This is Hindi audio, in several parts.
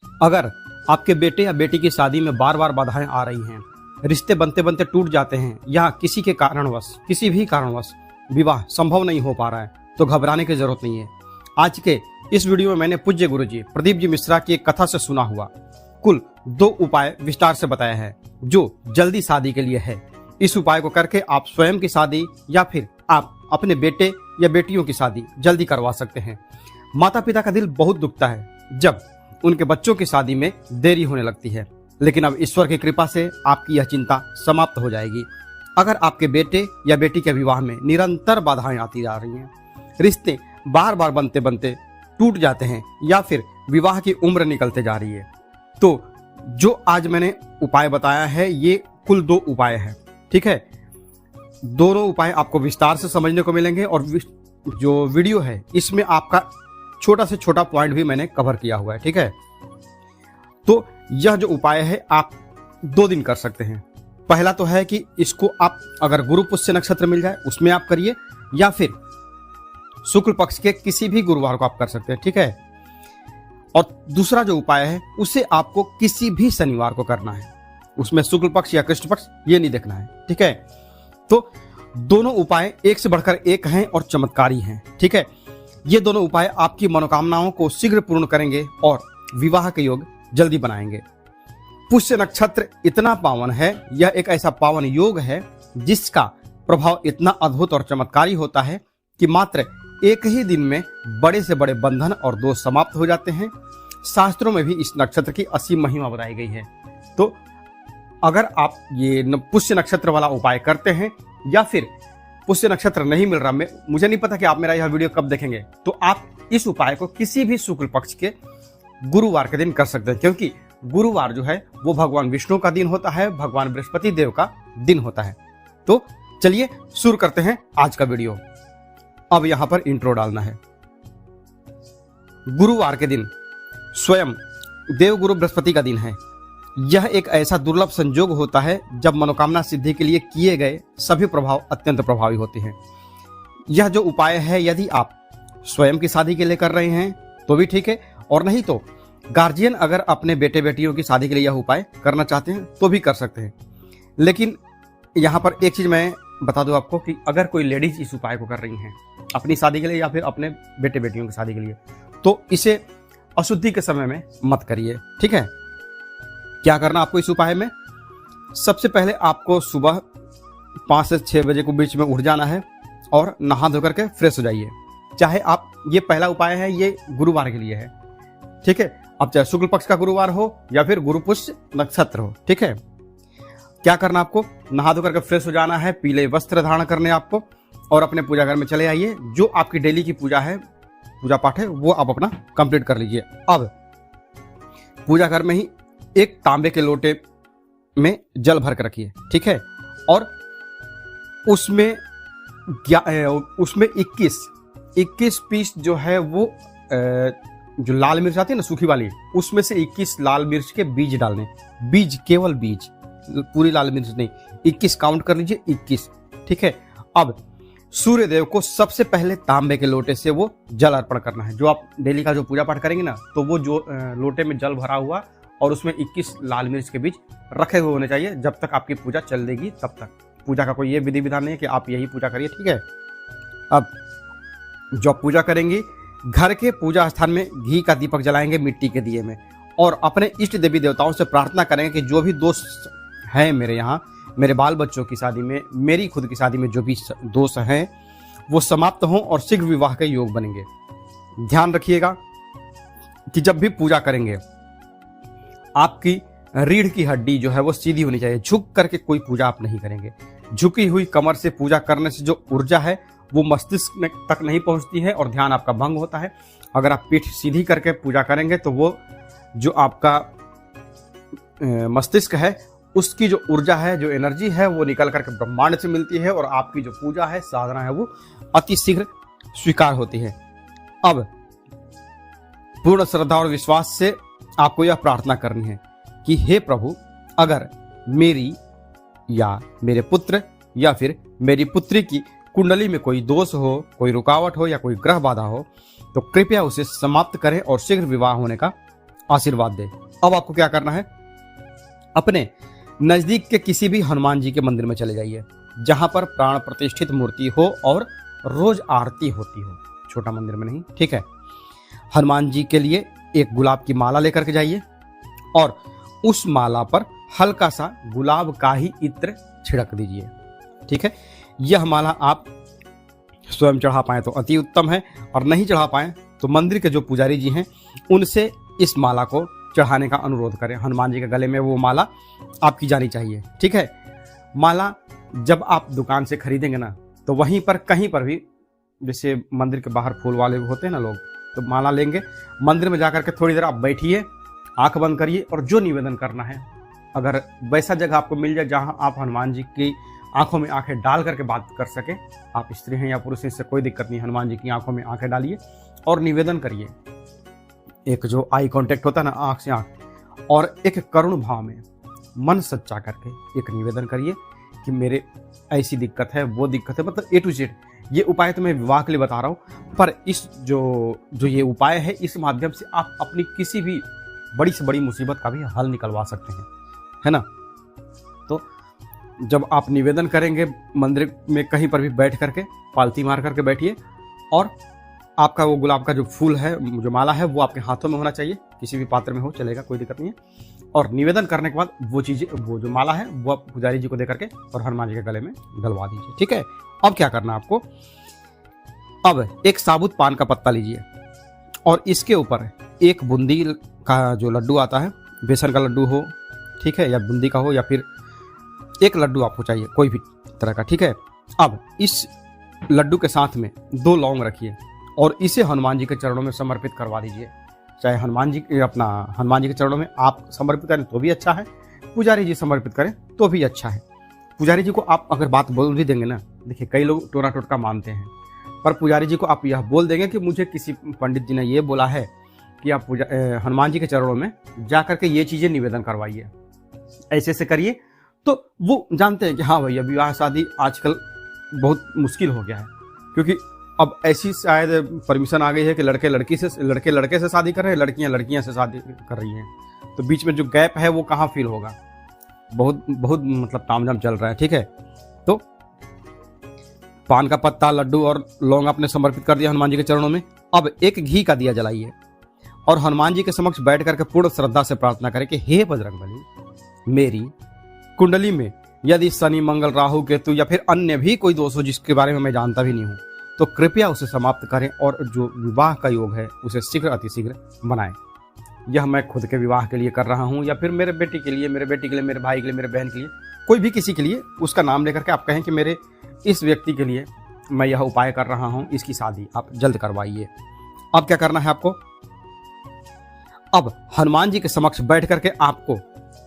अगर आपके बेटे या बेटी की शादी में बार बार बाधाएं आ रही हैं, रिश्ते बनते बनते टूट जाते हैं या किसी के कारणवश किसी भी कारणवश विवाह संभव नहीं हो पा रहा है, तो घबराने की जरूरत नहीं है। आज के इस वीडियो में मैंने पूज्य गुरुजी प्रदीप जी मिश्रा की एक कथा से सुना हुआ कुल 2 उपाय विस्तार से बताया है जो जल्दी शादी के लिए है। इस उपाय को करके आप स्वयं की शादी या फिर आप अपने बेटे या बेटियों की शादी जल्दी करवा सकते हैं। माता पिता का दिल बहुत दुखता है जब उनके बच्चों की शादी में देरी होने लगती है, लेकिन अब ईश्वर की कृपा से आपकी यह चिंता समाप्त हो जाएगी। अगर आपके बेटे या बेटी के विवाह में निरंतर बाधाएं आती जा रही हैं, रिश्ते बार बार बनते बनते टूट जाते हैं या फिर विवाह की उम्र निकलते जा रही है, तो जो आज मैंने उपाय बताया है ये कुल 2 उपाय है। ठीक है, दोनों उपाय आपको विस्तार से समझने को मिलेंगे और जो वीडियो है इसमें आपका छोटा से छोटा पॉइंट भी मैंने कवर किया हुआ है। ठीक है, तो यह जो उपाय है आप 2 दिन कर सकते हैं। पहला तो है कि इसको आप अगर गुरु पुष्य नक्षत्र मिल जाए उसमें आप करिए या फिर शुक्ल पक्ष के किसी भी गुरुवार को आप कर सकते हैं। ठीक है, और दूसरा जो उपाय है उसे आपको किसी भी शनिवार को करना है, उसमें शुक्ल पक्ष या कृष्ण पक्ष ये नहीं देखना है। ठीक है, तो दोनों उपाय एक से बढ़कर एक हैं और चमत्कारी हैं। ठीक है, ये दोनों उपाय आपकी मनोकामनाओं को शीघ्र पूर्ण करेंगे और विवाह के योग जल्दी बनाएंगे। पुष्य नक्षत्र इतना पावन है, यह एक ऐसा पावन योग है जिसका प्रभाव इतना अद्भुत और चमत्कारी होता है कि मात्र एक ही दिन में बड़े से बड़े बंधन और दोष समाप्त हो जाते हैं। शास्त्रों में भी इस नक्षत्र की असीम महिमा बताई गई है। तो अगर आप ये पुष्य नक्षत्र वाला उपाय करते हैं या फिर पुष्य नक्षत्र नहीं मिल रहा, मुझे नहीं पता कि आप मेरा यह वीडियो कब देखेंगे, तो आप इस उपाय को किसी भी शुक्ल पक्ष के गुरुवार के दिन कर सकते हैं, क्योंकि गुरुवार जो है वो भगवान विष्णु का दिन होता है, भगवान बृहस्पति देव का दिन होता है। तो चलिए शुरू करते हैं आज का वीडियो। अब यहां पर इंट्रो डालना है। गुरुवार के दिन स्वयं देवगुरु बृहस्पति का दिन है। यह एक ऐसा दुर्लभ संयोग होता है जब मनोकामना सिद्धि के लिए किए गए सभी प्रभाव अत्यंत प्रभावी होते हैं। यह जो उपाय है यदि आप स्वयं की शादी के लिए कर रहे हैं तो भी ठीक है, और नहीं तो गार्जियन अगर अपने बेटे बेटियों की शादी के लिए यह उपाय करना चाहते हैं तो भी कर सकते हैं। लेकिन यहाँ पर एक चीज मैं बता दूं आपको कि अगर कोई लेडीज इस उपाय को कर रही हैं अपनी शादी के लिए या फिर अपने बेटे बेटियों की शादी के लिए, तो इसे अशुद्धि के समय में मत करिए। ठीक है, क्या करना आपको इस उपाय में, सबसे पहले आपको सुबह 5 से 6 बजे के बीच में उठ जाना है और नहा धो करके फ्रेश हो जाइए। चाहे आप, ये पहला उपाय है ये गुरुवार के लिए है। ठीक है, अब चाहे शुक्ल पक्ष का गुरुवार हो या फिर गुरु पुष्य नक्षत्र हो। ठीक है, क्या करना आपको, नहा धो करके फ्रेश हो जाना है, पीले वस्त्र धारण करने आपको और अपने पूजा घर में चले आइए। जो आपकी डेली की पूजा है, पूजा पाठ है, वो आप अपना कंप्लीट कर लीजिए। अब पूजा घर में ही एक तांबे के लोटे में जल भर कर रखिए। ठीक है, और उसमें 21 पीस जो है वो जो लाल मिर्च आती है ना सूखी वाली, उसमें से 21 लाल मिर्च के बीज डालने। बीज, केवल बीज, पूरी लाल मिर्च नहीं, 21 काउंट कर लीजिए, 21। ठीक है, अब सूर्य देव को सबसे पहले तांबे के लोटे से वो जल अर्पण करना है। जो आप डेली का जो पूजा पाठ करेंगे ना, तो वो जो लोटे में जल भरा हुआ और उसमें 21 लाल मिर्च के बीज रखे हुए होने चाहिए। जब तक आपकी पूजा चल देगी तब तक। पूजा का कोई ये विधि विधान नहीं है कि आप यही पूजा करिए। ठीक है, अब जो आप पूजा करेंगी, घर के पूजा स्थान में घी का दीपक जलाएंगे मिट्टी के दिए में, और अपने इष्ट देवी देवताओं से प्रार्थना करेंगे कि जो भी दोष हैं मेरे यहाँ, मेरे बाल बच्चों की शादी में, मेरी खुद की शादी में जो भी दोष हैं वो समाप्त हों और शीघ्र विवाह के योग बनेंगे। ध्यान रखिएगा कि जब भी पूजा करेंगे आपकी रीढ़ की हड्डी जो है वो सीधी होनी चाहिए। झुक करके कोई पूजा आप नहीं करेंगे। झुकी हुई कमर से पूजा करने से जो ऊर्जा है वो मस्तिष्क में तक नहीं पहुंचती है और ध्यान आपका भंग होता है। अगर आप पीठ सीधी करके पूजा करेंगे तो वो जो आपका मस्तिष्क है उसकी जो ऊर्जा है, जो एनर्जी है, वो निकल करके ब्रह्मांड से मिलती है और आपकी जो पूजा है, साधना है, वो अति शीघ्र स्वीकार होती है। अब पूर्ण श्रद्धा और विश्वास से आपको यह प्रार्थना करनी है कि हे प्रभु, अगर मेरी या मेरे पुत्र या फिर मेरी पुत्री की कुंडली में कोई दोष हो, कोई रुकावट हो या कोई ग्रह बाधा हो, तो कृपया उसे समाप्त करें और शीघ्र विवाह होने का आशीर्वाद दे। अब आपको क्या करना है, अपने नजदीक के किसी भी हनुमान जी के मंदिर में चले जाइए जहां पर प्राण प्रतिष्ठित मूर्ति हो और रोज आरती होती हो, छोटा मंदिर में नहीं, ठीक है। हनुमान जी के लिए एक गुलाब की माला लेकर के जाइए और उस माला पर हल्का सा गुलाब का ही इत्र छिड़क दीजिए, ठीक है। यह माला आप स्वयं चढ़ा पाए तो अति उत्तम है, और नहीं चढ़ा पाए तो मंदिर के जो पुजारी जी हैं उनसे इस माला को चढ़ाने का अनुरोध करें। हनुमान जी के गले में वो माला आपकी जानी चाहिए, ठीक है। माला जब आप दुकान से खरीदेंगे ना, तो वहीं पर कहीं पर भी, जैसे मंदिर के बाहर फूल वाले होते हैं ना लोग, तो माला लेंगे, मंदिर में जाकर के थोड़ी देर आप बैठिए, आंख बंद करिए और जो निवेदन करना है, अगर वैसा जगह आपको मिल जाए जहां आप हनुमान जी की आंखों में आंखें डाल करके बात कर सके, आप स्त्री हैं या पुरुष हैं इससे कोई दिक्कत नहीं, हनुमान जी की आंखों में आंखें डालिए और निवेदन करिए। एक जो आई कांटेक्ट होता है ना आंख से आंख, और एक करुण भाव में मन सच्चा करके एक निवेदन करिए कि मेरे ऐसी दिक्कत है, वो दिक्कत है, मतलब ए टू जेड। ये उपाय तो मैं विवाह के लिए बता रहा हूँ, पर इस जो ये उपाय है, इस माध्यम से आप अपनी किसी भी बड़ी से बड़ी मुसीबत का भी हल निकलवा सकते हैं, है ना। तो जब आप निवेदन करेंगे मंदिर में कहीं पर भी बैठ करके पालती मार करके बैठिए, और आपका वो गुलाब का जो फूल है, जो माला है, वो आपके हाथों में होना चाहिए, किसी भी पात्र में हो चलेगा, कोई दिक्कत नहीं है। और निवेदन करने के बाद वो चीजें, वो जो माला है वो आप पुजारी जी को दे करके और हनुमान जी के गले में डलवा दीजिए, ठीक है। अब क्या करना है आपको, अब एक साबुत पान का पत्ता लीजिए और इसके ऊपर एक बूंदी का जो लड्डू आता है, बेसन का लड्डू हो, ठीक है, या बूंदी का हो, या फिर एक लड्डू आपको चाहिए कोई भी तरह का, ठीक है। अब इस लड्डू के साथ में 2 लौंग रखिए और इसे हनुमान जी के चरणों में समर्पित करवा दीजिए। चाहे हनुमान जी के चरणों में आप समर्पित करें तो भी अच्छा है, पुजारी जी समर्पित करें तो भी अच्छा है। पुजारी जी को आप अगर बात बोल भी देंगे ना, देखिए कई लोग टोना टोटका मानते हैं, पर पुजारी जी को आप यह बोल देंगे कि मुझे किसी पंडित जी ने ये बोला है कि आप हनुमान जी के चरणों में जा करके ये चीजें निवेदन करवाइए, ऐसे ऐसे करिए, तो वो जानते हैं कि हाँ भैया विवाह शादी आजकल बहुत मुश्किल हो गया है, क्योंकि अब ऐसी शायद परमिशन आ गई है कि लड़के लड़के से शादी कर रहे हैं, लड़कियां लड़कियां से शादी कर रही हैं, तो बीच में जो गैप है वो कहाँ फील होगा। बहुत बहुत मतलब तामझाम चल रहा है, ठीक है। तो पान का पत्ता, लड्डू और लौंग आपने समर्पित कर दिया हनुमान जी के चरणों में। अब एक घी का दिया जलाइए और हनुमान जी के समक्ष बैठ करके पूर्ण श्रद्धा से प्रार्थना करें कि हे बजरंगबली, मेरी कुंडली में यदि शनि, मंगल, राहु, केतु या फिर अन्य भी कोई दोष हो जिसके बारे में मैं जानता भी नहीं हूं, तो कृपया उसे समाप्त करें और जो विवाह का योग है उसे शीघ्र अतिशीघ्र बनाएं। यह मैं खुद के विवाह के लिए कर रहा हूं, या फिर मेरे बेटी के लिए, मेरे बेटी के लिए, मेरे भाई के लिए, मेरे बहन के लिए, कोई भी किसी के लिए उसका नाम लेकर के आप कहें कि मेरे इस व्यक्ति के लिए मैं यह उपाय कर रहा हूं, इसकी शादी आप जल्द करवाइए। अब क्या करना है आपको, अब हनुमान जी के समक्ष बैठ करके आपको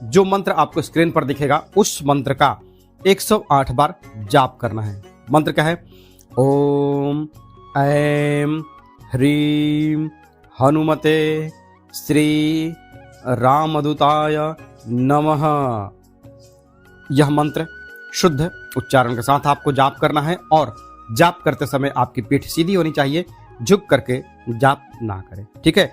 जो मंत्र आपको स्क्रीन पर दिखेगा उस मंत्र का 108 बार जाप करना है। मंत्र क्या है, ओम ऐं ह्रीं हनुमते श्री रामदूताय नमः। यह मंत्र शुद्ध उच्चारण के साथ आपको जाप करना है, और जाप करते समय आपकी पीठ सीधी होनी चाहिए, झुक करके जाप ना करें, ठीक है।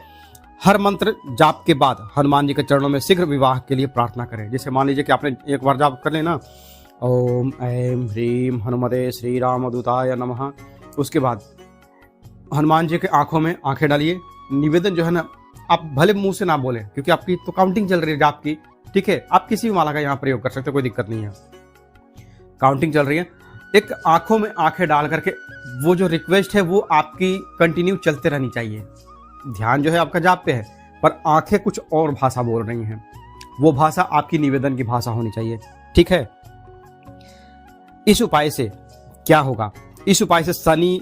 हर मंत्र जाप के बाद हनुमान जी के चरणों में शीघ्र विवाह के लिए प्रार्थना करें। जैसे मान लीजिए कि आपने एक बार जाप कर लेना, ओम ऐं ह्रीं हनुमते श्री रामदूताय नमः, उसके बाद हनुमान जी के आंखों में आंखें डालिए। निवेदन जो है ना, आप भले मुंह से ना बोले क्योंकि आपकी तो काउंटिंग चल रही है जाप की, ठीक है। आप किसी भी माला का यहाँ प्रयोग कर सकते हो, कोई दिक्कत नहीं है, काउंटिंग चल रही है। एक आंखों में आंखें डाल करके वो जो रिक्वेस्ट है वो आपकी कंटिन्यू चलते रहनी चाहिए। ध्यान जो है आपका जाप पे है, पर आंखें कुछ और भाषा बोल रही हैं, वो भाषा आपकी निवेदन की भाषा होनी चाहिए, ठीक है। इस उपाय से क्या होगा, इस उपाय से शनि,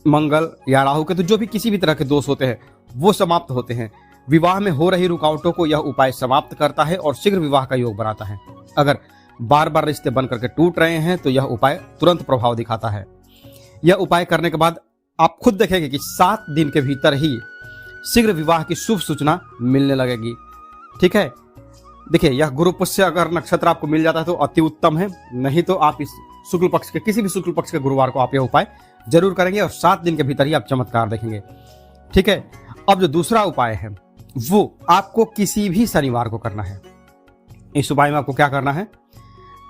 मंगल या राहु के तो जो भी किसी भी तरह के दोष होते हैं वो समाप्त होते हैं। विवाह में हो रही रुकावटों को यह उपाय समाप्त करता है और शीघ्र विवाह का योग बनाता है। अगर बार बार रिश्ते बन करके टूट रहे हैं तो यह उपाय तुरंत प्रभाव दिखाता है। यह उपाय करने के बाद आप खुद देखेंगे कि 7 दिन के भीतर ही शीघ्र विवाह की शुभ सूचना मिलने लगेगी, ठीक है। देखिए, यह गुरु पुष्य अगर नक्षत्र आपको मिल जाता है तो अति उत्तम है, नहीं तो आप इस शुक्ल पक्ष के किसी भी शुक्ल पक्ष के गुरुवार को आप यह उपाय जरूर करेंगे और 7 दिन के भीतर ही आप चमत्कार देखेंगे, ठीक है। अब जो दूसरा उपाय है, वो आपको किसी भी शनिवार को करना है। इस उपाय में आपको क्या करना है,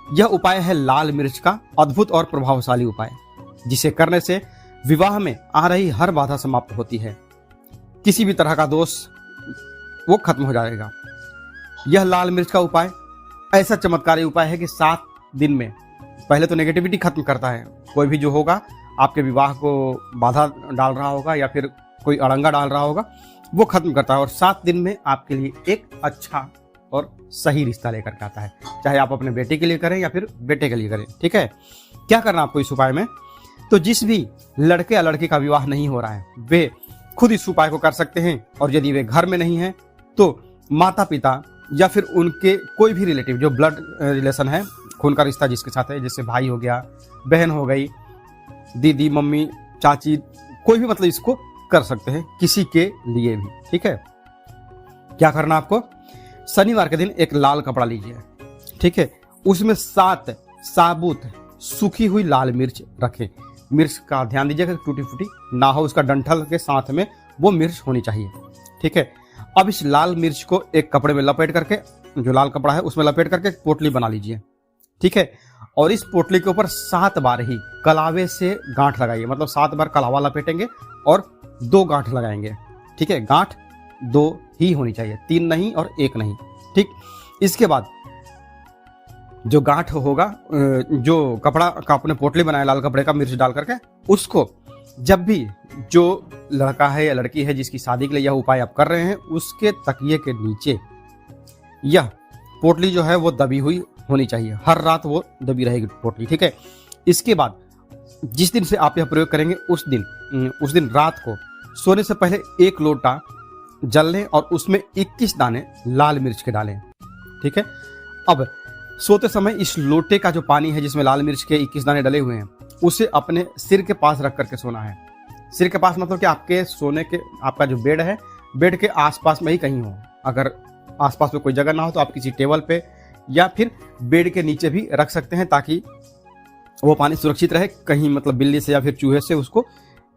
यह उपाय है लाल मिर्च का अद्भुत और प्रभावशाली उपाय, जिसे करने से विवाह में आ रही हर बाधा समाप्त होती है। किसी भी तरह का दोष वो खत्म हो जाएगा। यह लाल मिर्च का उपाय ऐसा चमत्कारी उपाय है कि 7 दिन में पहले तो नेगेटिविटी खत्म करता है। कोई भी जो होगा आपके विवाह को बाधा डाल रहा होगा या फिर कोई अड़ंगा डाल रहा होगा, वो खत्म करता है और 7 दिन में आपके लिए एक अच्छा और सही रिश्ता लेकर के आता है। चाहे आप अपने बेटे के लिए करें या फिर बेटे के लिए करें। ठीक है, क्या करना आपको इस उपाय में, तो जिस भी लड़के या लड़की का विवाह नहीं हो रहा है वे खुद इस उपाय को कर सकते हैं। और यदि वे घर में नहीं है तो माता पिता या फिर उनके कोई भी रिलेटिव जो ब्लड रिलेशन है, खून का रिश्ता जिसके साथ है, जैसे भाई हो गया, बहन हो गई, दीदी, मम्मी, चाची, कोई भी मतलब इसको कर सकते हैं किसी के लिए भी। ठीक है, क्या करना आपको, शनिवार के दिन एक लाल कपड़ा लीजिए। ठीक है, उसमें 7 साबुत सूखी हुई लाल मिर्च रखें। मिर्च का ध्यान दीजिएगा टूटी फूटी ना हो, उसका डंठल के साथ में वो मिर्च होनी चाहिए। ठीक है, अब इस लाल मिर्च को एक कपड़े में लपेट करके, जो लाल कपड़ा है उसमें लपेट करके एक पोटली बना लीजिए। ठीक है, और इस पोटली के ऊपर 7 बार ही कलावे से गांठ लगाइए। मतलब 7 बार कलावा लपेटेंगे और 2 गांठ लगाएंगे। ठीक है, गांठ 2 ही होनी चाहिए, 3 नहीं और 1 नहीं। ठीक, इसके बाद जो गांठ होगा, जो कपड़ा का आपने पोटली बनाया लाल कपड़े का मिर्च डाल करके, उसको जब भी जो लड़का है या लड़की है जिसकी शादी के लिए यह उपाय आप कर रहे हैं, उसके तकिए के नीचे यह पोटली जो है वो दबी हुई होनी चाहिए। हर रात वो दबी रहेगी पोटली। ठीक है, इसके बाद जिस दिन से आप यह प्रयोग करेंगे उस दिन रात को सोने से पहले 1 लोटा जल लें और उसमें 21 दाने लाल मिर्च के डालें। ठीक है, अब सोते समय इस लोटे का जो पानी है जिसमें लाल मिर्च के 21 दाने डले हुए हैं, उसे अपने सिर के पास रख करके सोना है। सिर के पास मतलब कि आपके सोने के, आपका जो बेड है, बेड के आसपास में ही कहीं हो। अगर आसपास में कोई जगह ना हो तो आप किसी टेबल पे या फिर बेड के नीचे भी रख सकते हैं, ताकि वो पानी सुरक्षित रहे, कहीं मतलब बिल्ली से या फिर चूहे से उसको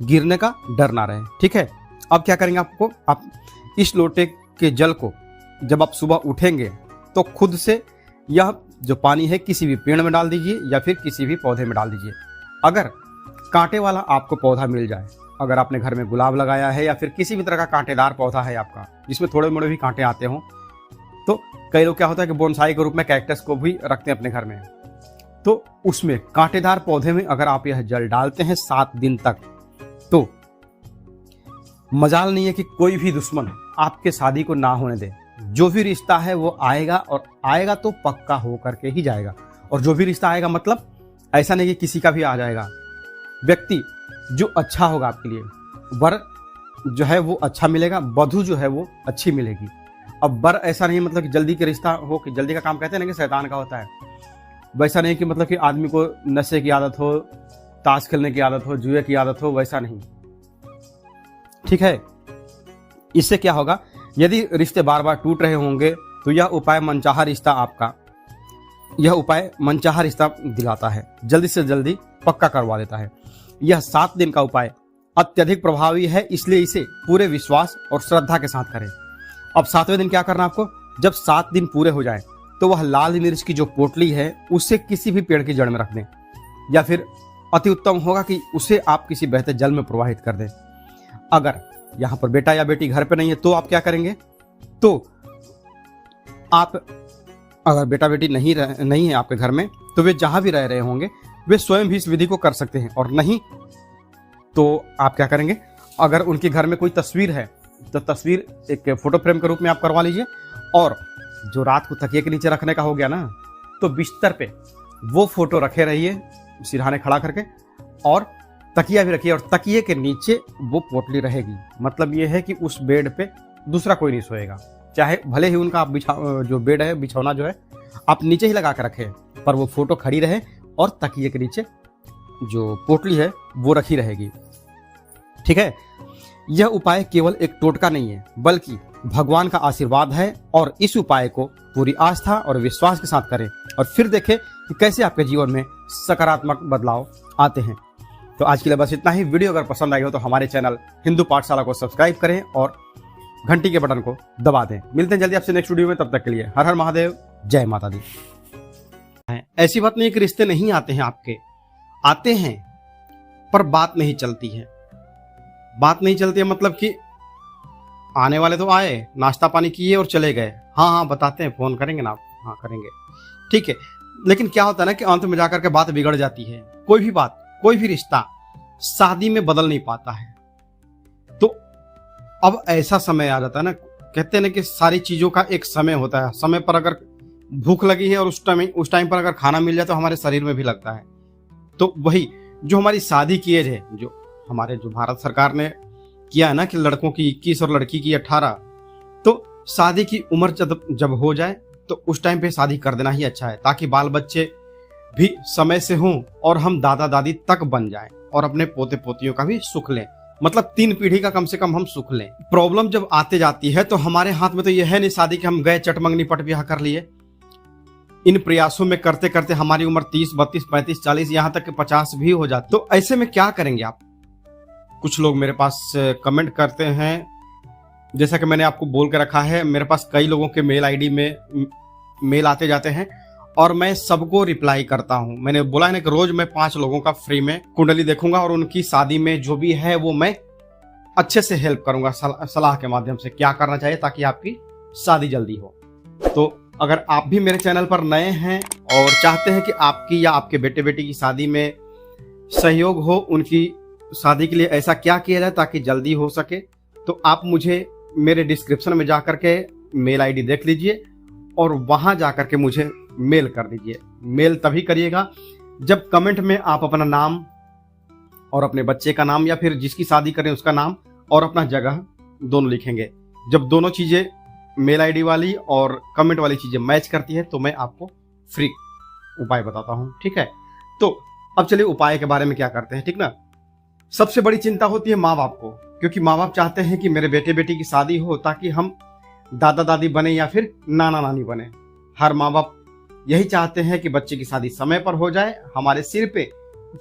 गिरने का डर ना रहे। ठीक है, अब क्या करेंगे आपको, आप इस लोटे के जल को जब आप सुबह उठेंगे तो खुद से यह जो पानी है किसी भी पेड़ में डाल दीजिए या फिर किसी भी पौधे में डाल दीजिए। अगर कांटे वाला आपको पौधा मिल जाए, अगर आपने घर में गुलाब लगाया है या फिर किसी भी तरह का कांटेदार पौधा है आपका जिसमें थोड़े मोड़े भी कांटे आते हों, तो कई लोग क्या होता है कि बोनसाई के रूप में कैक्टस को भी रखते हैं अपने घर में, तो उसमें कांटेदार पौधे में अगर आप यह जल डालते हैं 7 दिन तक, तो मजाल नहीं है कि कोई भी दुश्मन आपके शादी को ना होने दे। जो भी रिश्ता है वो आएगा और आएगा तो पक्का हो करके ही जाएगा। और जो भी रिश्ता आएगा मतलब ऐसा नहीं कि किसी का भी आ जाएगा, व्यक्ति जो अच्छा होगा आपके लिए, वर जो है वो अच्छा मिलेगा, वधू जो है वो अच्छी मिलेगी। अब वर ऐसा नहीं मतलब कि जल्दी के रिश्ता हो, कि जल्दी का काम कहते हैं ना कि शैतान का होता है, वैसा नहीं कि मतलब कि आदमी को नशे की आदत हो, ताश खेलने की आदत हो, जुए की आदत हो, वैसा नहीं। ठीक है, इससे क्या होगा, यदि रिश्ते बार बार टूट रहे होंगे तो यह उपाय मनचाहा रिश्ता आपका, यह उपाय मनचाहा रिश्ता दिलाता है, जल्दी से जल्दी पक्का करवा देता है। यह 7 दिन का उपाय अत्यधिक प्रभावी है, इसलिए इसे पूरे विश्वास और श्रद्धा के साथ करें। अब 7वें दिन क्या करना आपको, जब 7 दिन पूरे हो जाए तो वह लाल मिर्च की जो पोटली है उसे किसी भी पेड़ की जड़ में रख दें, या फिर अति उत्तम होगा कि उसे आप किसी बहते जल में प्रवाहित कर दें। अगर यहाँ पर बेटा या बेटी घर पे नहीं है तो आप क्या करेंगे, तो आप अगर बेटा बेटी नहीं है आपके घर में, तो वे जहां भी रह रहे होंगे वे स्वयं भी इस विधि को कर सकते हैं। और नहीं तो आप क्या करेंगे, अगर उनके घर में कोई तस्वीर है तो तस्वीर एक फोटो फ्रेम के रूप में आप करवा लीजिए, और जो रात को तकिए के नीचे रखने का हो गया ना, तो बिस्तर पे वो फोटो रखे रहिए सिरहाने खड़ा करके, और तकिया भी रखिए और तकिए के नीचे वो पोटली रहेगी। मतलब ये है कि उस बेड पे दूसरा कोई नहीं सोएगा, चाहे भले ही उनका आप जो बेड है, बिछौना जो है आप नीचे ही लगा कर रखें, पर वो फोटो खड़ी रहे और तकिए के नीचे जो पोटली है वो रखी रहेगी। ठीक है, यह उपाय केवल एक टोटका नहीं है बल्कि भगवान का आशीर्वाद है, और इस उपाय को पूरी आस्था और विश्वास के साथ करें और फिर देखें कि कैसे आपके जीवन में सकारात्मक बदलाव आते हैं। तो आज के लिए बस इतना ही। वीडियो अगर पसंद आई हो तो हमारे चैनल हिंदू पाठशाला को सब्सक्राइब करें और घंटी के बटन को दबा दें। मिलते हैं जल्दी आपसे नेक्स्ट वीडियो में, तब तक के लिए हर हर महादेव, जय माता दी। ऐसी बात नहीं कि रिश्ते नहीं आते हैं, आपके आते हैं पर बात नहीं चलती है। बात नहीं चलती है मतलब कि आने वाले तो आए, नाश्ता पानी किए और चले गए, हाँ हाँ बताते हैं, फोन करेंगे ना आप, हाँ करेंगे, ठीक है। लेकिन क्या होता है ना कि अंत में जाकर के बात बिगड़ जाती है। कोई भी बात, कोई भी रिश्ता शादी में बदल नहीं पाता है। तो अब ऐसा समय आ जाता है ना, कहते हैं ना कि सारी चीजों का एक समय होता है। समय पर अगर भूख लगी है और उस टाइम पर अगर खाना मिल जाए तो हमारे शरीर में भी लगता है। तो वही जो हमारी शादी की एज है, जो हमारे जो भारत सरकार ने किया है ना कि लड़कों की 21 और लड़की की 18, तो शादी की उम्र जब हो जाए तो उस टाइम पे शादी कर देना ही अच्छा है, ताकि बाल बच्चे भी समय से हों और हम दादा दादी तक बन जाएं और अपने पोते पोतियों का भी सुख लें। मतलब 3 पीढ़ी का कम से कम हम सुख लें। प्रॉब्लम जब आते जाती है तो हमारे हाथ में तो यह है नहीं शादी कि हम गए चटमंगनी पट ब्याह कर लिए। इन प्रयासों में करते करते हमारी उम्र 30, 32, 35, 40, यहाँ तक कि 50 भी हो जाती। तो ऐसे में क्या करेंगे आप? कुछ लोग मेरे पास कमेंट करते हैं, जैसा कि मैंने आपको बोल के रखा है, मेरे पास कई लोगों के मेल आईडी में मेल आते जाते हैं और मैं सबको रिप्लाई करता हूं। मैंने बोला है ना कि रोज मैं 5 लोगों का फ्री में कुंडली देखूंगा और उनकी शादी में जो भी है वो मैं अच्छे से हेल्प करूंगा, सलाह के माध्यम से क्या करना चाहिए ताकि आपकी शादी जल्दी हो। तो अगर आप भी मेरे चैनल पर नए हैं और चाहते हैं कि आपकी या आपके बेटे बेटी की शादी में सहयोग हो, उनकी शादी के लिए ऐसा क्या किया जाए ताकि जल्दी हो सके, तो आप मुझे मेरे डिस्क्रिप्शन में जाकर के मेल आईडी देख लीजिए और वहां जाकर के मुझे मेल कर दीजिए। मेल तभी करिएगा जब कमेंट में आप अपना नाम और अपने बच्चे का नाम या फिर जिसकी शादी करें उसका नाम और अपना जगह दोनों लिखेंगे। जब दोनों चीजें मेल आईडी वाली और कमेंट वाली चीजें मैच करती है तो मैं आपको फ्री उपाय बताता हूं, ठीक है। तो अब चलिए उपाय के बारे में क्या करते हैं, ठीक ना। सबसे बड़ी चिंता होती है माँ बाप को, क्योंकि माँ बाप चाहते हैं कि मेरे बेटे बेटी की शादी हो ताकि हम दादा दादी बने या फिर नाना नानी बने। हर माँ बाप यही चाहते हैं कि बच्चे की शादी समय पर हो जाए, हमारे सिर पे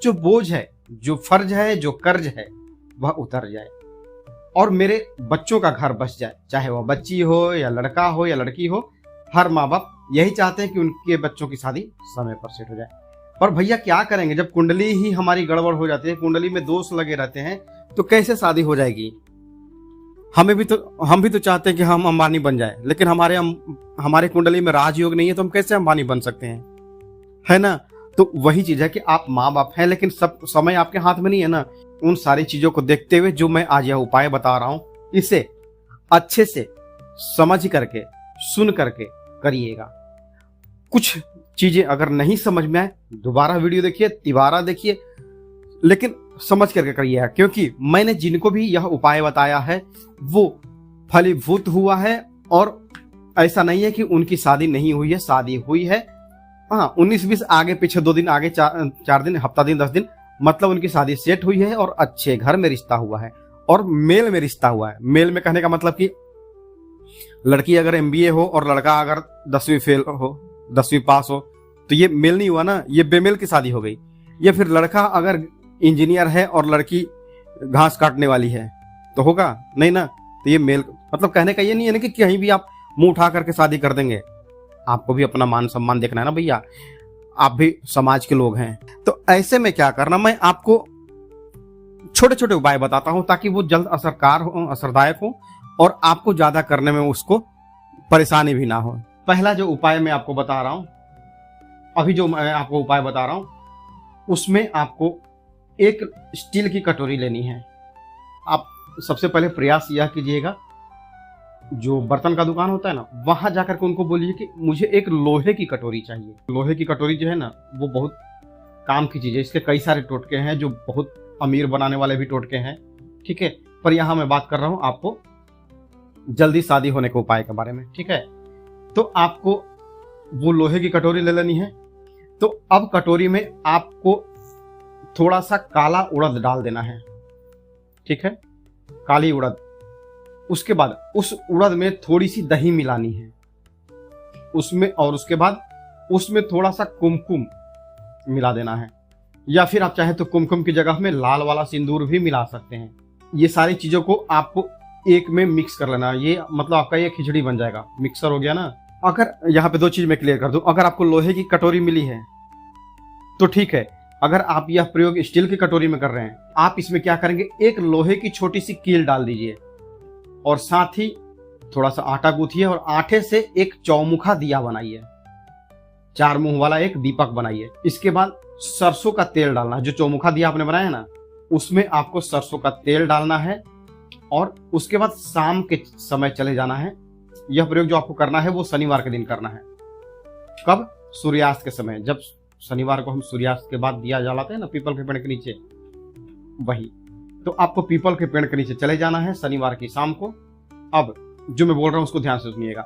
जो बोझ है, जो फर्ज है, जो कर्ज है वह उतर जाए और मेरे बच्चों का घर बस जाए, चाहे वह बच्ची हो या लड़का हो या लड़की हो। हर माँ बाप यही चाहते हैं कि उनके बच्चों की शादी समय पर सेट हो जाए। पर भैया क्या करेंगे जब कुंडली ही हमारी गड़बड़ हो जाती है, कुंडली में दोष लगे रहते हैं, तो कैसे शादी हो जाएगी? हम भी तो चाहते हैं कि हम अंबानी बन जाए, लेकिन हमारे कुंडली में राजयोग नहीं है तो हम कैसे अंबानी बन सकते हैं, है ना। तो वही चीज है कि आप माँ बाप हैं लेकिन सब समय आपके हाथ में नहीं है ना। उन सारी चीजों को देखते हुए जो मैं आज यह उपाय बता रहा हूं, इसे अच्छे से समझ करके सुन करके करिएगा। कुछ चीजें अगर नहीं समझ में आए दोबारा वीडियो देखिए, तिबारा देखिए, लेकिन समझ करके करिएगा, क्योंकि मैंने जिनको भी यह उपाय बताया है वो फलीभूत हुआ है। और ऐसा नहीं है कि उनकी शादी नहीं हुई है, शादी हुई है। हाँ, 19-20 आगे पीछे 2 दिन आगे 4 दिन, हफ्ता दिन, 10 दिन, मतलब उनकी शादी सेट हुई है और अच्छे घर में रिश्ता हुआ है और मेल में रिश्ता हुआ है। मेल में कहने का मतलब कि लड़की अगर MBA हो और लड़का अगर 10वीं फेल हो, 10वीं पास हो, तो ये मेल नहीं हुआ ना, ये बेमेल की शादी हो गई। या फिर लड़का अगर इंजीनियर है और लड़की घास काटने वाली है तो होगा नहीं ना। तो ये मेल मतलब कहने का ये नहीं है ना कि कहीं भी आप मुंह उठा करके शादी कर देंगे। आपको भी अपना मान सम्मान देखना है ना भैया, आप भी समाज के लोग हैं। तो ऐसे में क्या करना, मैं आपको छोटे छोटे उपाय बताता हूं ताकि वो जल्द असरदायक हो और आपको ज्यादा करने में उसको परेशानी भी ना हो। पहला जो उपाय मैं आपको बता रहा हूं, अभी जो मैं आपको उपाय बता रहा हूं, उसमें आपको एक स्टील की कटोरी लेनी है। आप सबसे पहले प्रयास यह कीजिएगा, जो बर्तन का दुकान होता है ना, वहां जाकर के उनको बोलिए कि मुझे एक लोहे की कटोरी चाहिए। लोहे की कटोरी जो है ना वो बहुत काम की चीज है, इसके कई सारे टोटके हैं, जो बहुत अमीर बनाने वाले भी टोटके हैं, ठीक है। पर यहां मैं बात कर रहा हूं आपको जल्दी शादी होने के उपाय के बारे में, ठीक है। तो आपको वो लोहे की कटोरी ले लेनी है। तो अब कटोरी में आपको थोड़ा सा काला उड़द डाल देना है, ठीक है, काली उड़द। उसके बाद उस उड़द में थोड़ी सी दही मिलानी है उसमें, और उसके बाद उसमें थोड़ा सा कुमकुम मिला देना है, या फिर आप चाहे तो कुमकुम की जगह में लाल वाला सिंदूर भी मिला सकते हैं। ये सारी चीजों को आपको एक में मिक्स कर लेना। ये मतलब आपका ये खिचड़ी बन जाएगा, मिक्सर हो गया ना। अगर यहाँ पे दो चीज मैं क्लियर कर दूं, अगर आपको लोहे की कटोरी मिली है तो ठीक है। अगर आप यह प्रयोग स्टील की कटोरी में कर रहे हैं, आप इसमें क्या करेंगे, एक लोहे की छोटी सी कील डाल दीजिए और साथ ही थोड़ा सा आटा गूंथिए और आटे से एक चौमुखा दिया बनाइए, 4 मुंह वाला एक दीपक बनाइए। इसके बाद सरसों का तेल डालना है। जो चौमुखा दिया आपने बनाया ना, उसमें आपको सरसों का तेल डालना है और उसके बाद शाम के समय चले जाना है। यह प्रयोग जो आपको करना है वो शनिवार के दिन करना है। कब? सूर्यास्त के समय। जब शनिवार को हम सूर्यास्त के बाद दिया जलाते हैं ना पीपल के पेड़ के नीचे, वही। तो आपको पीपल के पेड़ के नीचे चले जाना है शनिवार की शाम को। अब जो मैं बोल रहा हूं उसको ध्यान से सुनिएगा।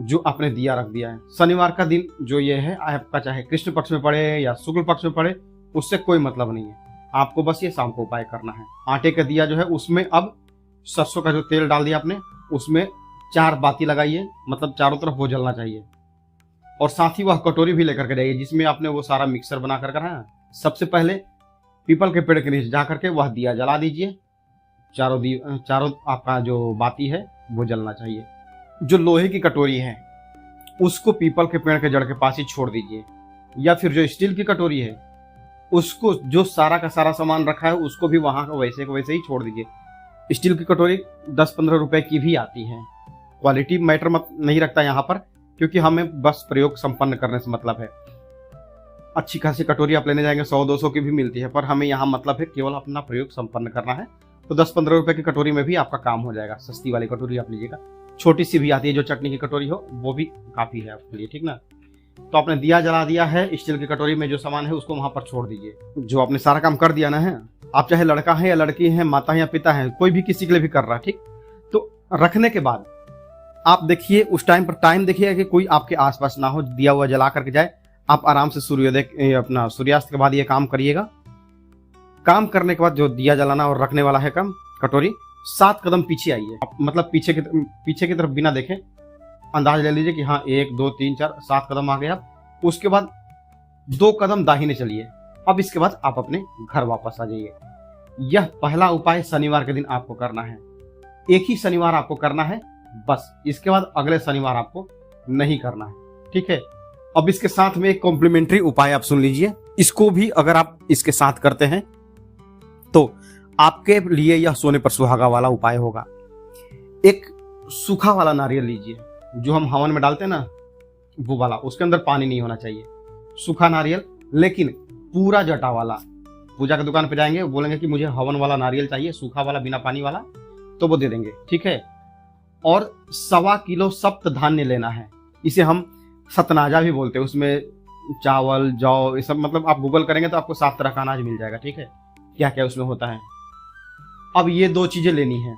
जो आपने दिया रख दिया है, शनिवार का दिन जो ये है आपका, चाहे कृष्ण पक्ष में पड़े या शुक्ल पक्ष में पड़े, उससे कोई मतलब नहीं है। आपको बस ये शाम को उपाय करना है। आटे का दिया जो है उसमें अब सरसों का जो तेल डाल दिया आपने, उसमें 4 बाती लगाइए, मतलब चारों तरफ वो जलना चाहिए। और साथ ही वह कटोरी भी लेकर के जाइए जिसमें आपने वो सारा मिक्सर बना कर रखा है। सबसे पहले पीपल के पेड़ के नीचे जा करके वह दिया जला दीजिए। चारों आपका जो बाती है वो जलना चाहिए। जो लोहे की कटोरी है उसको पीपल के पेड़ के जड़ के पास ही छोड़ दीजिए, या फिर जो स्टील की कटोरी है उसको, जो सारा का सारा सामान रखा है उसको भी वहां का वैसे को वैसे ही छोड़ दीजिए। स्टील की कटोरी 10-15 रुपए की भी आती है। क्वालिटी मैटर मत नहीं रखता यहाँ पर, क्योंकि हमें बस प्रयोग संपन्न करने से मतलब है। अच्छी खासी कटोरी आप लेने जाएंगे 100-200 की भी मिलती है, पर हमें यहाँ मतलब है केवल अपना प्रयोग संपन्न करना है। तो 10-15 रुपए की कटोरी में भी आपका काम हो जाएगा। सस्ती वाली कटोरी आप लीजिएगा, छोटी सी भी आती है जो चटनी की कटोरी हो, वो भी काफी है आपके लिए, ठीक ना। तो आपने दिया जला दिया है, स्टील की कटोरी में जो सामान है उसको वहां पर छोड़ दीजिए। जो आपने सारा काम कर दिया ना है, आप चाहे लड़का है या लड़की है, माता है या पिता है, कोई भी किसी के लिए भी कर रहा है, ठीक। तो रखने के बाद आप देखिए, उस टाइम पर टाइम देखिएगा कि कोई आपके आसपास ना हो, दिया हुआ जला करके जाए। आप आराम से सूर्योदय अपना सूर्यास्त के बाद ये काम करिएगा। काम करने के बाद जो दिया जलाना और रखने वाला है काम कटोरी, 7 कदम पीछे आइए। मतलब पीछे की तरफ बिना देखे अंदाज ले लीजिए कि हाँ 1 2 3 4 7 कदम आ गए आप। उसके बाद 2 कदम दाहिने चलिए। अब इसके बाद आप अपने घर वापस आ जाइए। यह पहला उपाय शनिवार के दिन आपको करना है। एक ही शनिवार आपको करना है बस। इसके बाद अगले शनिवार आपको नहीं करना है, ठीक है। अब इसके साथ में एक कॉम्प्लीमेंट्री उपाय आप सुन लीजिए। इसको भी अगर आप इसके साथ करते हैं तो आपके लिए यह सोने पर सुहागा वाला उपाय होगा। एक सूखा वाला नारियल लीजिए, जो हम हवन में डालते हैं ना, वो वाला। उसके अंदर पानी नहीं होना चाहिए। सूखा नारियल, लेकिन पूरा जटा वाला। पूजा की दुकान पे जाएंगे, बोलेंगे कि मुझे हवन वाला नारियल चाहिए, सूखा वाला बिना पानी वाला, तो वो दे देंगे, ठीक है। और 1.25 किलो सप्त धान्य लेना है। इसे हम सतनाजा भी बोलते हैं। उसमें चावल, जौ, ये सब, मतलब आप गूगल करेंगे तो आपको 7 तरह का अनाज मिल जाएगा, ठीक है, क्या क्या उसमें होता है। अब ये 2 चीजें लेनी है।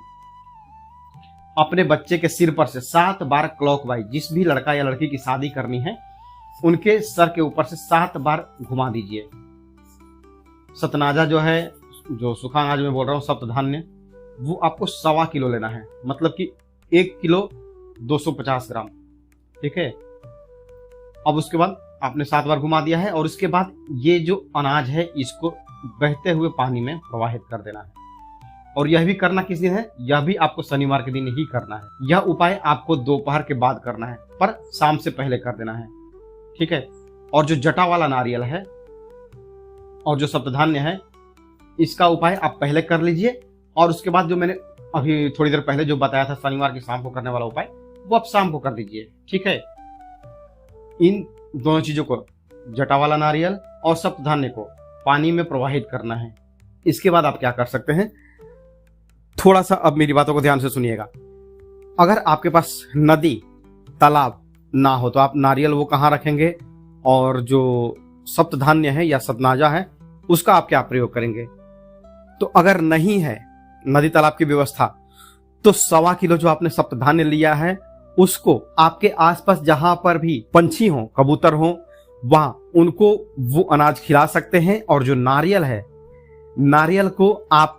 अपने बच्चे के सिर पर से 7 बार क्लॉकवाइज, जिस भी लड़का या लड़की की शादी करनी है उनके सर के ऊपर से 7 बार घुमा दीजिए। सतनाजा जो है, जो सूखा अनाज में बोल रहा हूँ, सप्त धान्य, वो आपको 1.25 किलो लेना है। मतलब कि 1 किलो 250 ग्राम, ठीक है। अब उसके बाद आपने 7 बार घुमा दिया है और उसके बाद ये जो अनाज है इसको बहते हुए पानी में प्रवाहित कर देना है। और यह भी करना किस दिन है? यह भी आपको शनिवार के दिन ही करना है। यह उपाय आपको दोपहर के बाद करना है, पर शाम से पहले कर देना है, ठीक है। और जो जटा वाला नारियल है और जो सप्तधान्य है, इसका उपाय आप पहले कर लीजिए। और उसके बाद जो मैंने अभी थोड़ी देर पहले जो बताया था शनिवार की शाम को करने वाला उपाय, वो आप शाम को कर दीजिए, ठीक है। इन दोनों चीजों को, जटा वाला नारियल और सप्तधान्य को, पानी में प्रवाहित करना है। इसके बाद आप क्या कर सकते हैं, थोड़ा सा अब मेरी बातों को ध्यान से सुनिएगा। अगर आपके पास नदी, तालाब ना हो तो आप नारियल वो कहाँ रखेंगे, और जो सप्तधान्य है या सतनाजा है उसका आप क्या प्रयोग करेंगे। तो अगर नहीं है नदी तालाब की व्यवस्था, तो 1.25 किलो जो आपने सप्तधान्य लिया है उसको आपके आसपास जहां पर भी पंछी हो, कबूतर हो, वहां उनको वो अनाज खिला सकते हैं। और जो नारियल है, नारियल को आप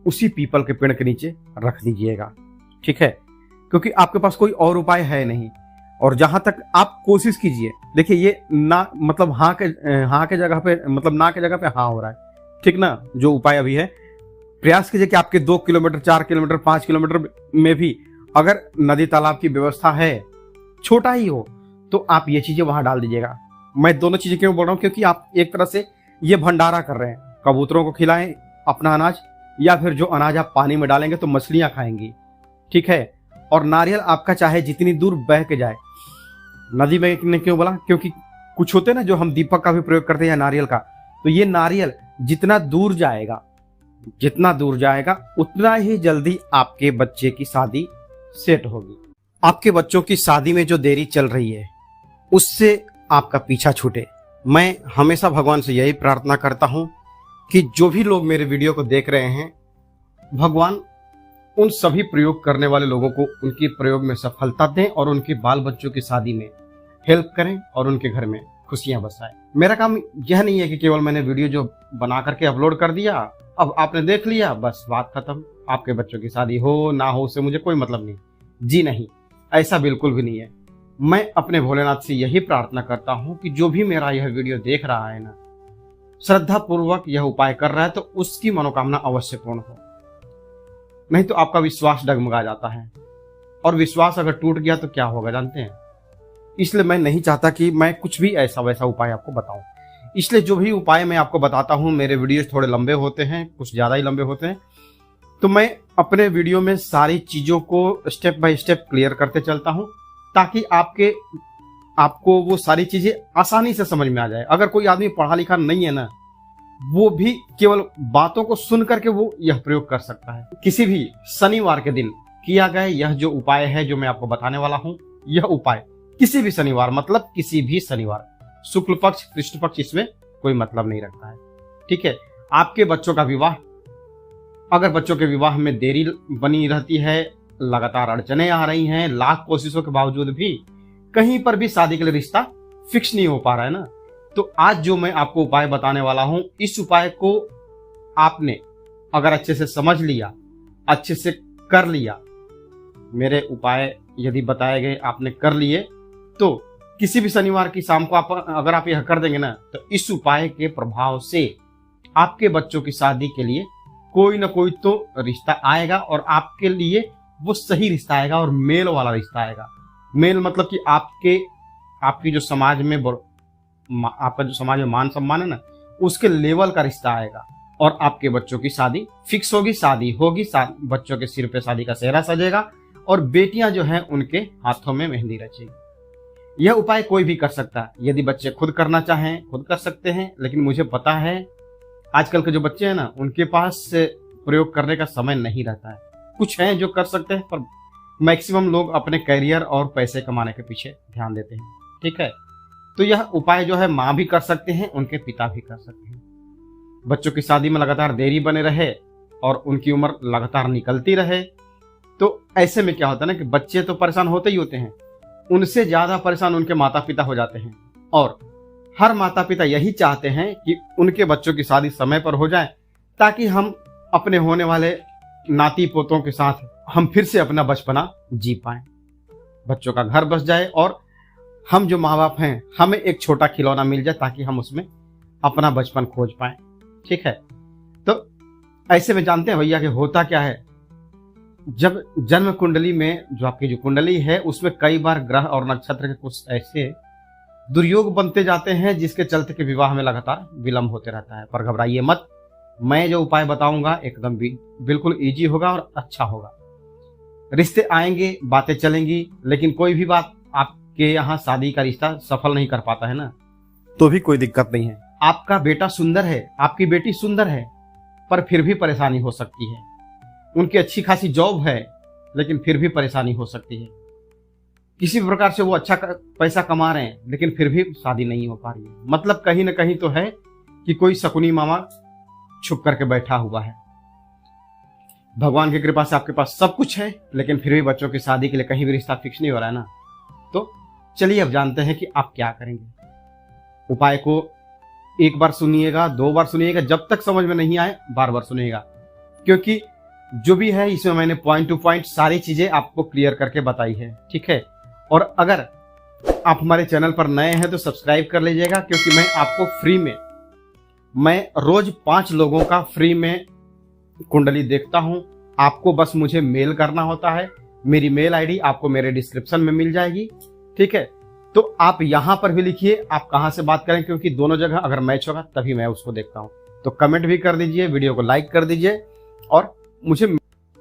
उसी पीपल के पेड़ के नीचे रख दीजिएगा, ठीक है, क्योंकि आपके पास कोई और उपाय है नहीं। और जहां तक आप कोशिश कीजिए, देखिए ये ना, मतलब हाँ के जगह पे, मतलब ना के जगह पे हाँ हो रहा है, ठीक ना, जो उपाय अभी है। प्रयास कीजिए कि आपके 2 किलोमीटर, 4 किलोमीटर, 5 किलोमीटर में भी अगर नदी तालाब की व्यवस्था है, छोटा ही हो, तो आप ये चीजें वहां डाल दीजिएगा। मैं दोनों चीजें क्यों बोल रहा हूं, क्योंकि आप एक तरह से ये भंडारा कर रहे हैं। कबूतरों को खिलाएं अपना अनाज, या फिर जो अनाज आप पानी में डालेंगे तो मछलियां खाएंगी, ठीक है। और नारियल आपका चाहे जितनी दूर बह के जाए, नदी में ने क्यों बोला, क्योंकि कुछ होते हैं ना जो हम दीपक का भी प्रयोग करते हैं नारियल का, तो ये नारियल जितना दूर जाएगा उतना ही जल्दी आपके बच्चे की शादी सेट होगी। आपके बच्चों की शादी में जो देरी चल रही है उससे आपका पीछा छूटे। मैं हमेशा भगवान से यही प्रार्थना करता हूं कि जो भी लोग मेरे वीडियो को देख रहे हैं, भगवान उन सभी प्रयोग करने वाले लोगों को उनके प्रयोग में सफलता दें और उनके बाल बच्चों की शादी में हेल्प करें और उनके घर में खुशियां बसाएं। मेरा काम यह नहीं है कि केवल मैंने वीडियो जो बना करके अपलोड कर दिया, अब आपने देख लिया, बस बात खत्म, आपके बच्चों की शादी हो ना हो उससे मुझे कोई मतलब नहीं। जी नहीं, ऐसा बिल्कुल भी नहीं है। मैं अपने भोलेनाथ से यही प्रार्थना करता हूं कि जो भी मेरा यह वीडियो देख रहा है ना, श्रद्धा पूर्वक यह उपाय कर रहा है, तो उसकी मनोकामना अवश्य पूर्ण हो। नहीं तो आपका विश्वास डगमगा जाता है, और विश्वास अगर टूट गया तो क्या होगा जानते हैं। इसलिए मैं नहीं चाहता कि मैं कुछ भी ऐसा वैसा उपाय आपको बताऊं। इसलिए जो भी उपाय मैं आपको बताता हूं, मेरे वीडियोस थोड़े लंबे होते हैं, कुछ ज्यादा ही लंबे होते हैं, तो मैं अपने वीडियो में सारी चीजों को स्टेप बाय स्टेप क्लियर करते चलता हूं, ताकि आपको वो सारी चीजें आसानी से समझ में आ जाए। अगर कोई आदमी पढ़ा लिखा नहीं है ना, वो भी केवल बातों को सुन करके वो यह प्रयोग कर सकता है। किसी भी शनिवार के दिन किया गया यह जो उपाय है, जो मैं आपको बताने वाला हूं, यह उपाय किसी भी शनिवार, मतलब किसी भी शनिवार, शुक्ल पक्ष, कृष्ण पक्ष, इसमें कोई मतलब नहीं रखता है, ठीक है। आपके बच्चों का विवाह, अगर बच्चों के विवाह में देरी बनी रहती है, लगातार अड़चने आ रही हैं, लाख कोशिशों के बावजूद भी कहीं पर भी शादी के लिए रिश्ता फिक्स नहीं हो पा रहा है ना, तो आज जो मैं आपको उपाय बताने वाला हूं, इस उपाय को आपने अगर अच्छे से समझ लिया, अच्छे से कर लिया, मेरे उपाय यदि बताए गए आपने कर लिए, तो किसी भी शनिवार की शाम को अगर आप यह कर देंगे ना, तो इस उपाय के प्रभाव से आपके बच्चों की शादी के लिए कोई ना कोई तो रिश्ता आएगा, और आपके लिए वो सही रिश्ता आएगा और मेल वाला रिश्ता आएगा। मेल मतलब कि आपकी जो समाज में आपका जो समाज में मान सम्मान है ना, उसके लेवल का रिश्ता आएगा, और आपके बच्चों की शादी फिक्स होगी, शादी होगी, बच्चों के सिर पे शादी का सेहरा सजेगा, और बेटियां जो हैं उनके हाथों में मेहंदी रचेगी। यह उपाय कोई भी कर सकता है। यदि बच्चे खुद करना चाहें खुद कर सकते हैं, लेकिन मुझे पता है आजकल के जो बच्चे हैं ना, उनके पास प्रयोग करने का समय नहीं रहता है। कुछ हैं जो कर सकते हैं, पर मैक्सिमम लोग अपने करियर और पैसे कमाने के पीछे ध्यान देते हैं, ठीक है। तो यह उपाय जो है माँ भी कर सकते हैं, उनके पिता भी कर सकते हैं। बच्चों की शादी में लगातार देरी बने रहे और उनकी उम्र लगातार निकलती रहे, तो ऐसे में क्या होता है ना कि बच्चे तो परेशान होते ही होते हैं, उनसे ज्यादा परेशान उनके माता पिता हो जाते हैं। और हर माता पिता यही चाहते हैं कि उनके बच्चों की शादी समय पर हो जाए, ताकि हम अपने होने वाले नाती पोतों के साथ हम फिर से अपना बचपना जी पाएं, बच्चों का घर बस जाए, और हम जो माँ बाप हैं हमें एक छोटा खिलौना मिल जाए, ताकि हम उसमें अपना बचपन खोज पाएं, ठीक है। तो ऐसे में जानते हैं भैया कि होता क्या है, जब जन्म कुंडली में जो आपकी जो कुंडली है, उसमें कई बार ग्रह और नक्षत्र के कुछ ऐसे दुर्योग बनते जाते हैं, जिसके चलते के विवाह में लगातार विलंब होते रहता है। पर घबराइए मत, मैं जो उपाय बताऊंगा एकदम बिल्कुल इजी होगा और अच्छा होगा। रिश्ते आएंगे, बातें चलेंगी, लेकिन कोई भी बात आपके यहाँ शादी का रिश्ता सफल नहीं कर पाता है ना, तो भी कोई दिक्कत नहीं है। आपका बेटा सुंदर है, आपकी बेटी सुंदर है, पर फिर भी परेशानी हो सकती है। उनकी अच्छी खासी जॉब है, लेकिन फिर भी परेशानी हो सकती है। किसी भी प्रकार से वो अच्छा पैसा कमा रहे हैं, लेकिन फिर भी शादी नहीं हो पा रही है। मतलब कहीं ना कहीं तो है कि कोई शकुनी मामा छुप करके बैठा हुआ है। भगवान की कृपा से आपके पास सब कुछ है, लेकिन फिर भी बच्चों की शादी के लिए कहीं भी रिश्ता फिक्स नहीं हो रहा है ना। तो चलिए अब जानते हैं कि आप क्या करेंगे। उपाय को एक बार सुनिएगा, 2 बार सुनिएगा, जब तक समझ में नहीं आए बार बार सुनिएगा, क्योंकि जो भी है इसमें मैंने पॉइंट टू पॉइंट सारी चीजें आपको क्लियर करके बताई है, ठीक है। और अगर आप हमारे चैनल पर नए हैं तो सब्सक्राइब कर लीजिएगा, क्योंकि मैं आपको फ्री में, मैं रोज 5 लोगों का फ्री में कुंडली देखता हूं। आपको बस मुझे मेल करना होता है। मेरी मेल आईडी आपको मेरे डिस्क्रिप्शन में मिल जाएगी, ठीक है। तो आप यहां पर भी लिखिए आप कहां से बात करें, क्योंकि दोनों जगह अगर मैच होगा तभी मैं उसको देखता हूं। तो कमेंट भी कर दीजिए, वीडियो को लाइक कर दीजिए। और मुझे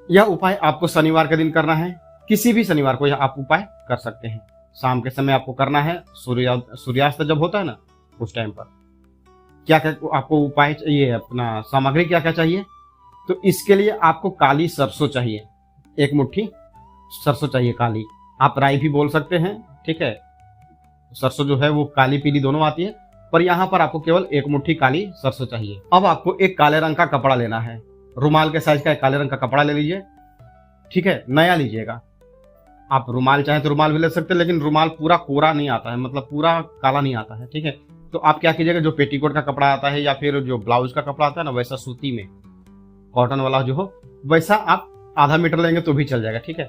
यह उपाय आपको शनिवार के दिन करना है, किसी भी शनिवार को यह आप उपाय कर सकते हैं। शाम के समय आपको करना है, सूर्यास्त जब होता है ना उस टाइम पर। क्या क्या आपको उपाय चाहिए, अपना सामग्री क्या क्या चाहिए? तो इसके लिए आपको काली सरसों चाहिए, 1 मुट्ठी सरसों चाहिए काली। आप राई भी बोल सकते हैं, ठीक है। सरसों जो है वो काली पीली दोनों आती है, पर यहाँ पर आपको केवल 1 मुट्ठी काली सरसों चाहिए। अब आपको एक काले रंग का कपड़ा लेना है, रुमाल के साइज का एक काले रंग का कपड़ा ले लीजिए, ठीक है। नया लीजिएगा। आप रुमाल चाहे तो रुमाल भी ले सकते हैं, लेकिन रुमाल पूरा कोरा नहीं आता है, मतलब पूरा काला नहीं आता है, ठीक है। तो आप क्या कीजिएगा, जो पेटीकोट का कपड़ा आता है या फिर जो ब्लाउज का कपड़ा आता है ना, वैसा सूती में कॉटन वाला जो हो वैसा आप आधा मीटर लेंगे तो भी चल जाएगा, ठीक है।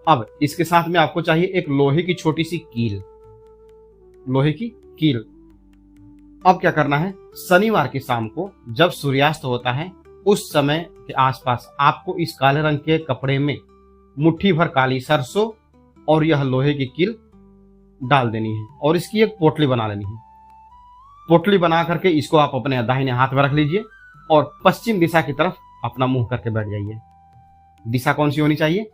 अब इसके साथ में आपको चाहिए एक लोहे की छोटी सी कील, लोहे की कील। अब क्या करना है, शनिवार की शाम को जब सूर्यास्त होता है उस समय के आसपास आपको इस काले रंग के कपड़े में मुट्ठी भर काली सरसों और यह लोहे की कील डाल देनी है और इसकी एक पोटली बना लेनी है। पोटली बना करके इसको आप अपने दाहिने हाथ में रख लीजिए और पश्चिम दिशा की तरफ अपना मुंह करके बैठ जाइए। दिशा कौन सी होनी चाहिए?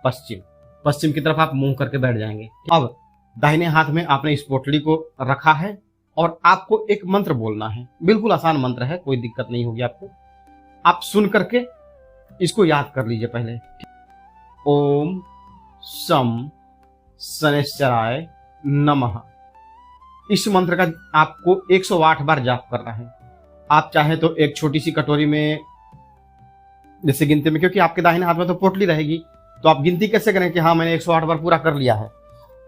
पश्चिम। पश्चिम की तरफ आप मुंह करके बैठ जाएंगे। अब दाहिने हाथ में आपने इस पोटली को रखा है और आपको एक मंत्र बोलना है। बिल्कुल आसान मंत्र है, कोई दिक्कत नहीं होगी आपको। आप सुन करके इसको याद कर लीजिए पहले। ओम शम शनैश्चराय नमः। इस मंत्र का आपको 108 बार जाप करना है। आप चाहे तो एक छोटी सी कटोरी में, जैसे गिनती में, क्योंकि आपके दाहिने हाथ में तो पोटली रहेगी, तो आप गिनती कैसे करें कि हाँ मैंने 108 बार पूरा कर लिया है।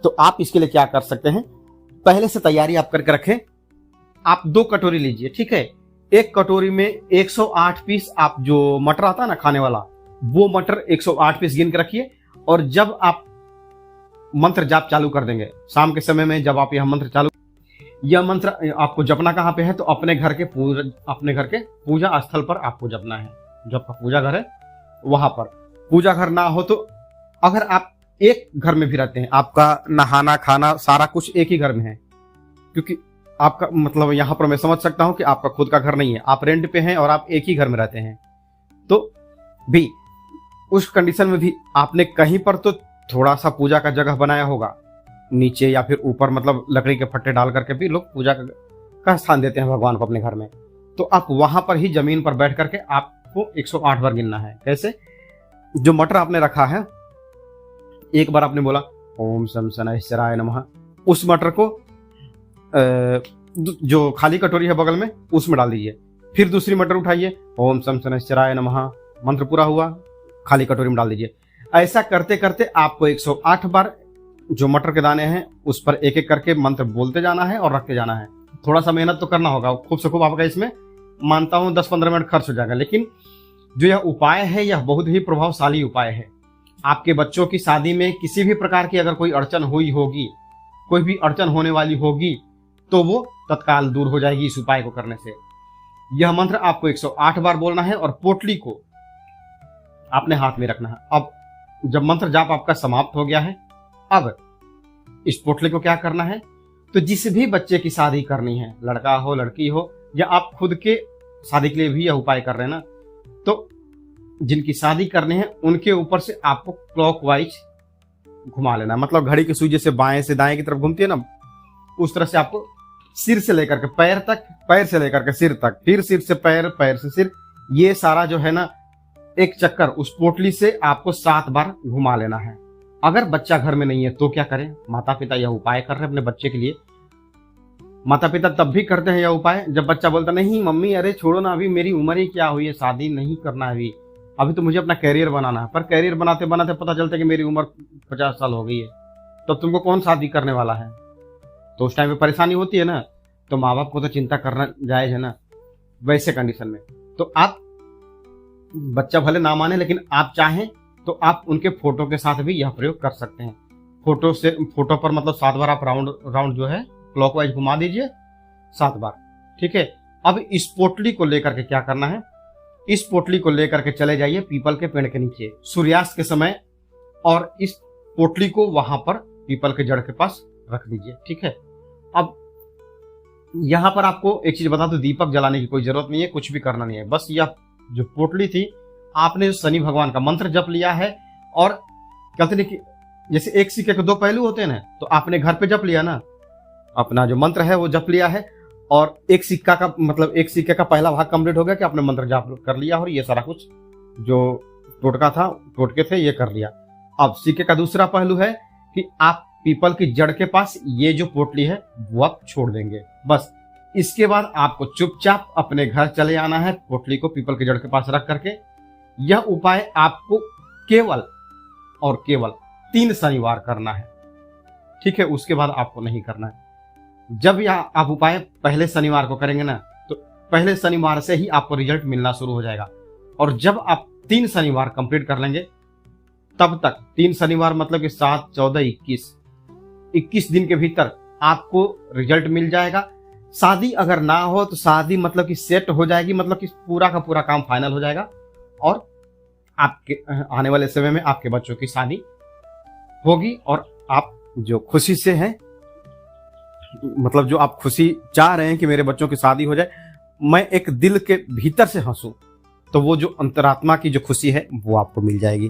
तो आप इसके लिए क्या कर सकते हैं, पहले से तैयारी आप करके रखें। आप 2 कटोरी लीजिए, ठीक है। एक कटोरी में 108 पीस आप जो मटर आता है ना खाने वाला, वो मटर 108 पीस गिन के रखिए। और जब आप मंत्र जाप चालू कर देंगे शाम के समय में, जब आप यह मंत्र चालू, यह मंत्र आपको जपना कहाँ पे है, तो अपने घर के पूजा स्थल पर आपको जपना है। जो आपका पूजा घर है वहां पर। पूजा घर ना हो तो अगर आप एक घर में भी रहते हैं, आपका नहाना खाना सारा कुछ एक ही घर में है, क्योंकि आपका मतलब यहां पर मैं समझ सकता हूं कि आपका खुद का घर नहीं है, आप रेंट पे हैं और आप एक ही घर में रहते हैं, तो भी उस कंडीशन में भी आपने कहीं पर तो थोड़ा सा पूजा का जगह बनाया होगा, नीचे या फिर ऊपर, मतलब लकड़ी के फट्टे डाल करके भी लोग पूजा का स्थान देते हैं भगवान को अपने घर में। तो आप वहां पर ही जमीन पर बैठ करके आपको 108 बार गिनना है। कैसे? जो मटर आपने रखा है, एक बार आपने बोला ओम शम शनैश्चराय नमः, उस मटर को जो खाली कटोरी है बगल में उसमें डाल दीजिए। फिर दूसरी मटर उठाइए, ओम शम शनैश्चराय नमः, मंत्र पूरा हुआ, खाली कटोरी में डाल दीजिए। ऐसा करते करते आपको 108 बार जो मटर के दाने हैं उस पर एक एक करके मंत्र बोलते जाना है और रखते जाना है। थोड़ा सा मेहनत तो करना होगा, खूब से खूब आपका इसमें मानता हूं 10-15 मिनट खर्च हो जाएगा, लेकिन जो यह उपाय है यह बहुत ही प्रभावशाली उपाय है। आपके बच्चों की शादी में किसी भी प्रकार की अगर कोई अड़चन हुई होगी, कोई भी अड़चन होने वाली होगी, तो वो तत्काल दूर हो जाएगी इस उपाय को करने से। यह मंत्र आपको 108 बार बोलना है और पोटली को अपने हाथ में रखना है। अब जब मंत्र जाप आपका समाप्त हो गया है, अब इस पोटली को क्या करना है, तो जिस भी बच्चे की शादी करनी है, लड़का हो लड़की हो, या आप खुद के शादी के लिए भी यह उपाय कर रहे हैं ना, तो जिनकी शादी करनी है उनके ऊपर से आपको क्लॉकवाइज घुमा लेना। मतलब घड़ी की सुई जैसे बाएं से दाएं की तरफ घूमती है ना, उस तरह से आपको सिर से लेकर के पैर तक, पैर से लेकर के सिर तक, फिर सिर से पैर, पैर से सिर, ये सारा जो है ना एक चक्कर उस पोटली से आपको 7 बार घुमा लेना है। अगर बच्चा घर में नहीं है तो क्या करें? माता पिता यह उपाय कर रहे हैं अपने बच्चे के लिए। माता पिता तब भी करते हैं यह उपाय जब बच्चा बोलता नहीं मम्मी अरे छोड़ो ना, अभी मेरी उम्र ही क्या हुई है, शादी नहीं करना है अभी तो मुझे अपना कैरियर बनाना है। पर कैरियर बनाते बनाते पता चलता है कि मेरी उम्र 50 साल हो गई है, तो तुमको कौन शादी करने वाला है? तो उस टाइम पे परेशानी होती है ना, तो माँ बाप को तो चिंता करना जायज है ना। वैसे कंडीशन में तो आप, बच्चा भले ना माने, लेकिन आप चाहें तो आप उनके फोटो के साथ भी यह प्रयोग कर सकते हैं। फोटो पर मतलब 7 बार आप राउंड जो है क्लॉकवाइज घुमा दीजिए 7 बार, ठीक है। अब इस पोटली को लेकर के क्या करना है, इस पोटली को लेकर के चले जाइए पीपल के पेड़ के नीचे सूर्यास्त के समय, और इस पोटली को वहां पर पीपल के जड़ के पास रख दीजिए। ठीक है। अब यहां पर आपको एक चीज बता दो, दीपक जलाने की कोई जरूरत नहीं है, कुछ भी करना नहीं है। बस यह जो पोटली थी, आपने शनि भगवान का मंत्र जप लिया है, और कहते नहीं कि जैसे एक सिक्के के दो पहलू होते हैं ना, तो आपने घर पे जप लिया ना, अपना जो मंत्र है वो जप लिया है, और एक सिक्का का मतलब एक सिक्के का पहला भाग कंप्लीट हो गया कि आपने मंत्र जाप कर लिया, और ये सारा कुछ जो टोटके थे ये कर लिया। अब सिक्के का दूसरा पहलू है कि आप पीपल की जड़ के पास ये जो पोटली है वो आप छोड़ देंगे। बस इसके बाद आपको चुपचाप अपने घर चले आना है, पोटली को पीपल की जड़ के पास रख करके। यह उपाय आपको केवल और केवल 3 शनिवार करना है। ठीक है, उसके बाद आपको नहीं करना है। जब यह आप उपाय पहले शनिवार को करेंगे ना, तो पहले शनिवार से ही आपको रिजल्ट मिलना शुरू हो जाएगा। और जब आप 3 शनिवार कंप्लीट कर लेंगे, तब तक 3 शनिवार मतलब कि 7, 14, 21 दिन के भीतर आपको रिजल्ट मिल जाएगा। शादी अगर ना हो तो शादी मतलब कि सेट हो जाएगी, मतलब कि पूरा का पूरा काम फाइनल हो जाएगा, और आपके आने वाले समय में आपके बच्चों की शादी होगी, और आप जो खुशी से हैं, मतलब जो आप खुशी चाह रहे हैं कि मेरे बच्चों की शादी हो जाए, मैं एक दिल के भीतर से हंसूं, तो वो जो अंतरात्मा की जो खुशी है वो आपको मिल जाएगी।